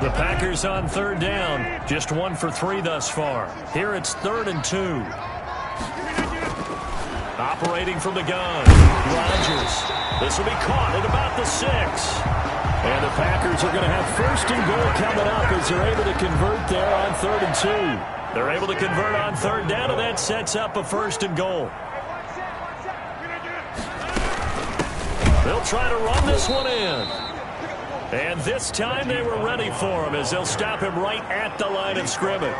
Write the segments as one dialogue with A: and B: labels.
A: The Packers on third down. Just 1 for 3 thus far. Here it's 3rd and 2. Operating from the gun, Rodgers. This will be caught at about the 6. And the Packers are going to have 1st and goal coming up as they're able to convert there on 3rd and 2. They're able to convert on 3rd down, and that sets up a 1st and goal. They'll try to run this one in. And this time they were ready for him as they'll stop him right at the line of scrimmage.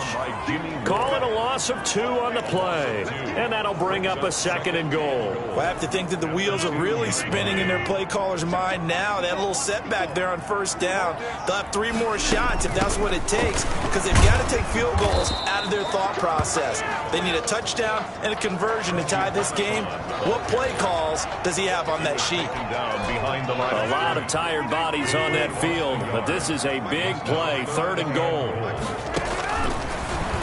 A: Call it a loss of 2 on the play. And that'll bring up a 2nd and goal.
B: Well, I have to think that the wheels are really spinning in their play caller's mind now. They had a little setback there on 1st down. They'll have 3 more shots if that's what it takes, because they've got to take field goals out of their thought process. They need a touchdown and a conversion to tie this game. What play calls does he have on that sheet?
A: A lot of tired bodies on that field, but this is a big play. 3rd and goal.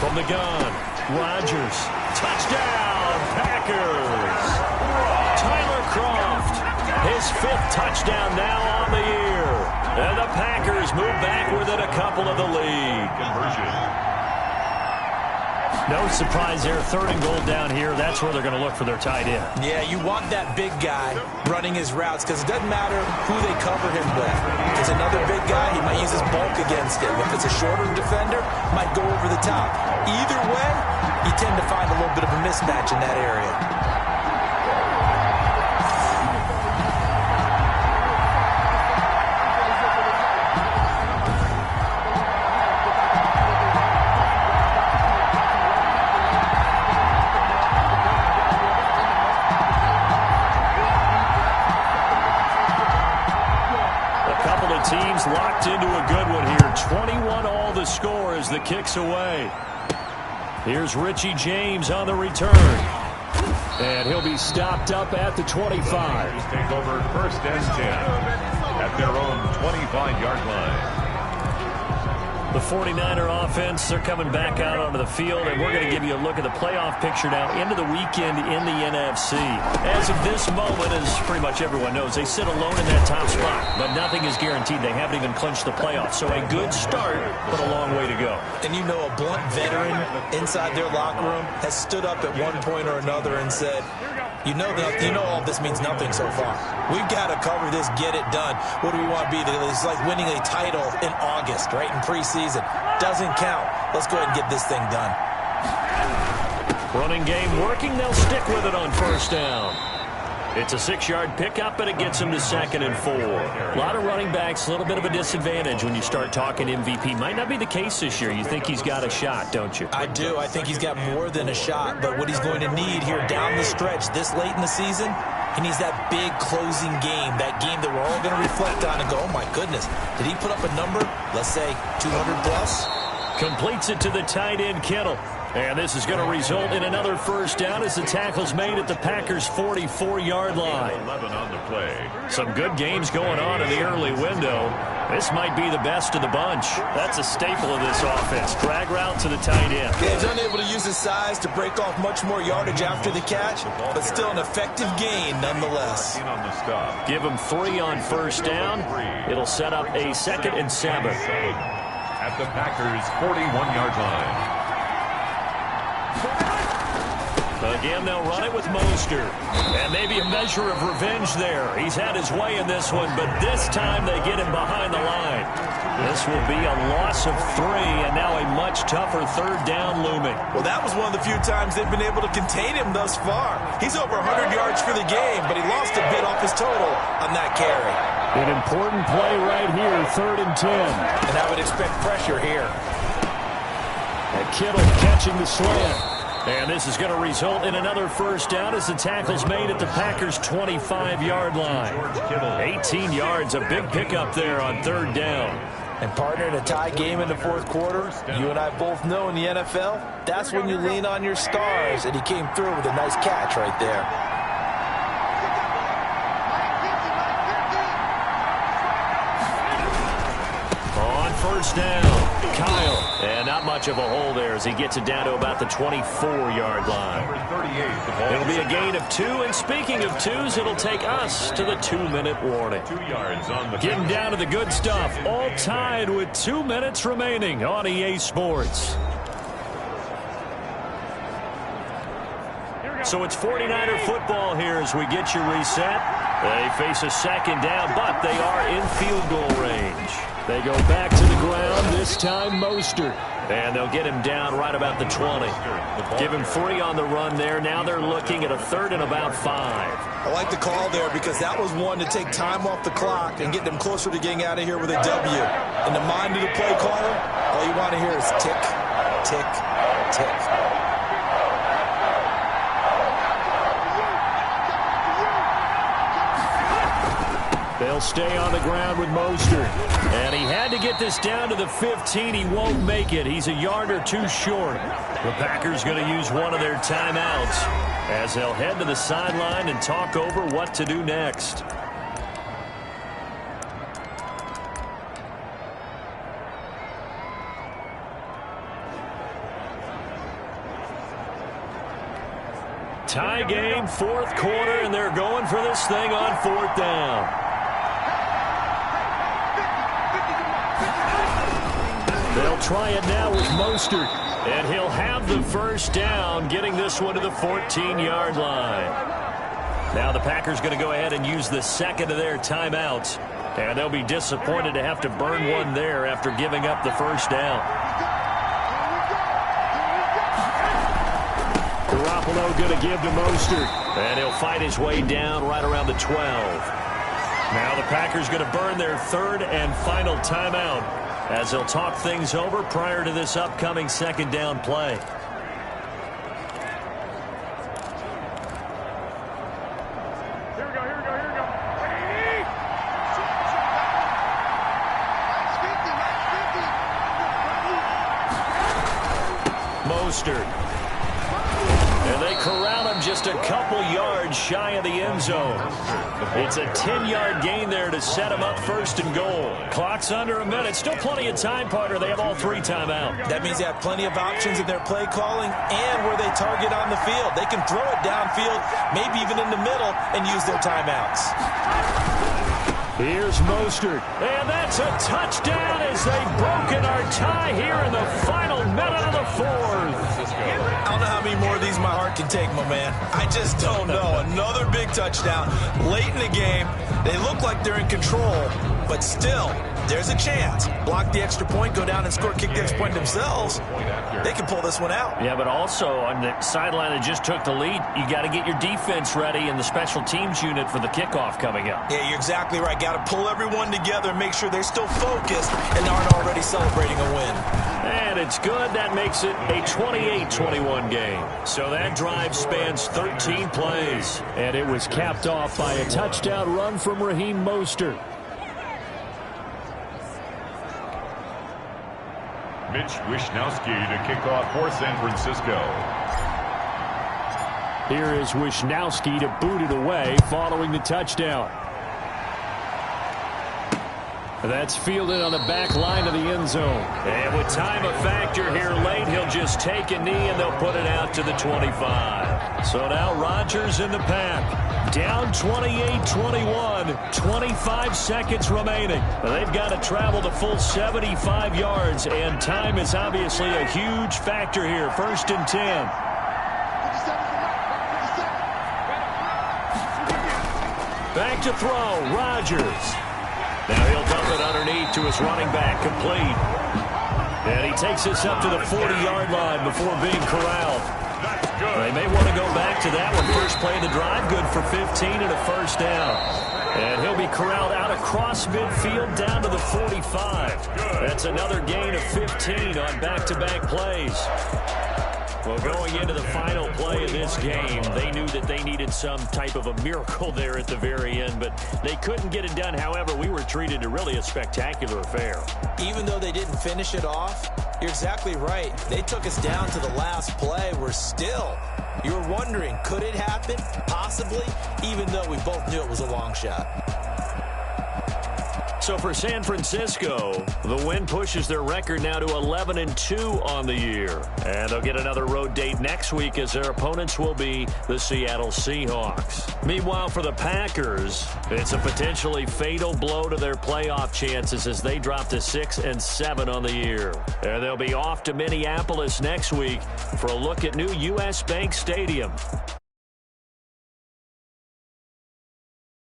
A: From the gun, Rodgers. Touchdown, Packers. Tyler Kroft, his 5th touchdown now on the year. And the Packers move back within a couple of the lead. No surprise there. 3rd and goal down here. That's where they're going to look for their tight end.
B: Yeah, you want that big guy running his routes, because it doesn't matter who they cover him with. If it's another big guy, he might use his bulk against him. If it's a shorter defender, might go over the top. Either way, you tend to find a little bit of a mismatch in that area.
A: Teams locked into a good one here. 21 all the score as the kick's away. Here's Richie James on the return. And he'll be stopped up at the 25.
C: Take over 1st and 10 at their own 25-yard line.
A: The 49er offense, they're coming back out onto the field, and we're going to give you a look at the playoff picture now into the weekend in the NFC. As of this moment, as pretty much everyone knows, they sit alone in that top spot, but nothing is guaranteed. They haven't even clinched the playoffs, so a good start, but a long way to go.
B: And you know, a blunt veteran inside their locker room has stood up at one point or another and said, you know all this means nothing so far. We've got to cover this, get it done. What do we want to be? It's like winning a title in August, right, in preseason. Doesn't count. Let's go ahead and get this thing done.
A: Running game working. They'll stick with it on 1st down. It's a 6-yard pickup, and it gets him to 2nd and 4. A lot of running backs, a little bit of a disadvantage when you start talking MVP. Might not be the case this year. You think he's got a shot, don't you?
B: I do. I think he's got more than a shot. But what he's going to need here down the stretch this late in the season, he needs that big closing game, that game that we're all going to reflect on and go, oh, my goodness, did he put up a number, let's say 200-plus?
A: Completes it to the tight end, Kittle. And this is going to result in another 1st down as the tackle's made at the Packers' 44-yard line.
C: 11 on the play.
A: Some good games going on in the early window. This might be the best of the bunch. That's a staple of this offense. Drag route to the tight end.
B: Yeah, he's unable to use his size to break off much more yardage after the catch, but still an effective gain nonetheless.
A: Give him 3 on 1st down. It'll set up a 2nd and 7.
C: At the Packers' 41-yard line.
A: Again, they'll run it with Mostert. And maybe a measure of revenge there. He's had his way in this one, but this time they get him behind the line. This will be a loss of 3, and now a much tougher 3rd down looming.
B: Well, that was one of the few times they've been able to contain him thus far. He's over 100 yards for the game, but he lost a bit off his total on that carry.
A: An important play right here, 3rd and 10.
B: And I would expect pressure here.
A: And Kittle catching the slant. And this is going to result in another 1st down as the tackle's made at the Packers' 25-yard line. 18 yards, a big pickup there on 3rd down.
B: And partner, in a tie game in the 4th quarter, you and I both know in the NFL, that's when you lean on your stars, and he came through with a nice catch right there.
A: first down. Kyle. And not much of a hole there as he gets it down to about the 24-yard line. It'll be a gain of 2. And speaking of 2s, it'll take us to the 2-minute warning.
C: 2 yards on the
A: Getting down to the good stuff. All tied with 2 minutes remaining on EA Sports. So it's 49er football here as we get you reset. They face a second down, but they are in field goal range. They go back to the ground, this time Mostert. And they'll get him down right about the 20. Give him 3 on the run there. Now they're looking at a 3rd and about 5.
B: I like the call there because that was one to take time off the clock and get them closer to getting out of here with a W. In the mind of the play caller, all you want to hear is tick, tick, tick.
A: They'll stay on the ground with Mostert. And he had to get this down to the 15. He won't make it. He's a yard or 2 short. The Packers going to use one of their timeouts as they'll head to the sideline and talk over what to do next. Tie game, 4th quarter, and they're going for this thing on 4th down. They'll try it now with Mostert, and he'll have the first down, getting this one to the 14-yard line. Now the Packers going to go ahead and use the second of their timeouts, and they'll be disappointed to have to burn one there after giving up the first down. Garoppolo going to give to Mostert, and he'll fight his way down right around the 12. Now the Packers going to burn their 3rd and final timeout as they'll talk things over prior to this upcoming second down play.
C: Here we go.
A: Mostert. And they corral him just a couple yards shy of the end zone. It's a 10-yard gain there to set him up 1st and goal. Clock's under a minute. Still plenty of time, partner. They have all 3 timeouts.
B: That means they have plenty of options in their play calling and where they target on the field. They can throw it downfield, maybe even in the middle, and use their timeouts.
A: Here's Mostert. And that's a touchdown as they've broken our tie here in the final minute of the 4th.
B: I don't know how many more of these my heart can take, my man. I just don't know. Another big touchdown late in the game. They look like they're in control, but still, there's a chance. Block the extra point, go down and score, kick the extra point themselves. They can pull this one out.
A: Yeah, but also on the sideline that just took the lead, you got to get your defense ready and the special teams unit for the kickoff coming up.
B: Yeah, you're exactly right. Got to pull everyone together and make sure they're still focused and aren't already celebrating a win.
A: And it's good. That makes it a 28-21 game. So that drive spans 13 plays. And it was capped off by a touchdown run from Raheem Mostert.
C: Mitch Wishnowsky to kick off for San Francisco.
A: Here is Wishnowsky to boot it away following the touchdown. That's fielded on the back line of the end zone. And with time a factor here late, he'll just take a knee and they'll put it out to the 25. So now Rodgers in the pack. Down 28-21, 25 seconds remaining. They've got to travel the full 75 yards, and time is obviously a huge factor here. 1st and 10. Back to throw, Rodgers. Now he'll dump it underneath to his running back, complete. And he takes this up to the 40-yard line before being corralled. They may want to go back to that one. First play of the drive, good for 15 and a first down. And he'll be corralled out across midfield down to the 45. That's another gain of 15 on back-to-back plays. Well, going into the final play of this game, they knew that they needed some type of a miracle there at the very end, but they couldn't get it done. However, we were treated to really a spectacular affair.
B: Even though they didn't finish it off, you're exactly right. They took us down to the last play. We're still, you're wondering, could it happen? Possibly, even though we both knew it was a long shot.
A: So for San Francisco, the win pushes their record now to 11-2 on the year. And they'll get another road date next week as their opponents will be the Seattle Seahawks. Meanwhile, for the Packers, it's a potentially fatal blow to their playoff chances as they drop to 6-7 on the year. And they'll be off to Minneapolis next week for a look at new U.S. Bank Stadium.